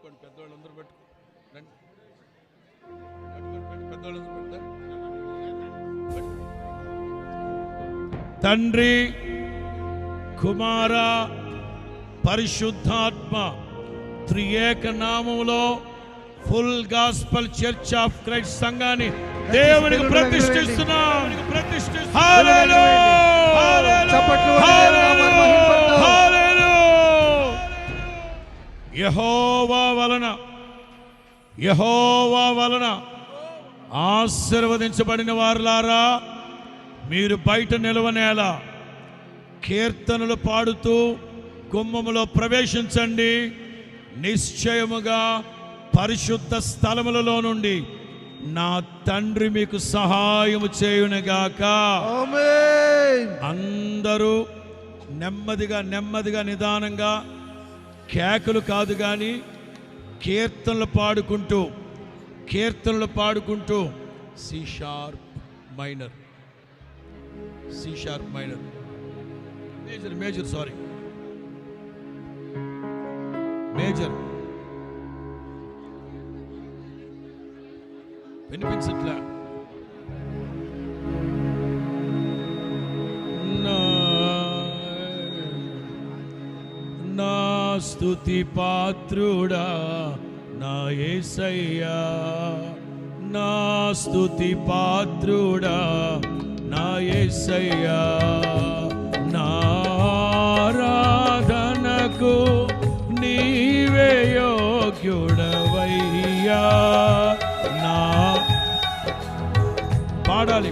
పట్టుకోండి, పెద్దవాళ్ళందరూ పట్టుకోండి, పెద్దవాళ్ళందరూ పెట్టారు. తండ్రి, కుమార, పరిశుద్ధాత్మ త్రియేక నామములో full gospel church of Christ సంఘాన్ని దేవునికి ప్రతిష్ఠిస్తున్నాం. యెహోవా వలన ఆశీర్వదించబడిన వారులారా, మీరు బయట నిలవనేలా కీర్తనలు పాడుతూ గుమ్మములో ప్రవేశించండి. నిశ్చయముగా పరిశుద్ధ స్థలములలో నుండి నా తండ్రి మీకు సహాయము చేయునుగాక. అందరూ నెమ్మదిగా నిదానంగా, కేకలు కాదు కానీ కీర్తనలు పాడుకుంటూ సి షార్ప్ మైనర్, మేజర్ వినిపించట్లా. నా స్తుతి పాత్రుడా నా యేసయ్యా, నా స్తుతి పాత్రుడా నా యేసయ్యా, నా ఆరాధనకు నీవే యోగ్యుడవయ్యా. పాడాలి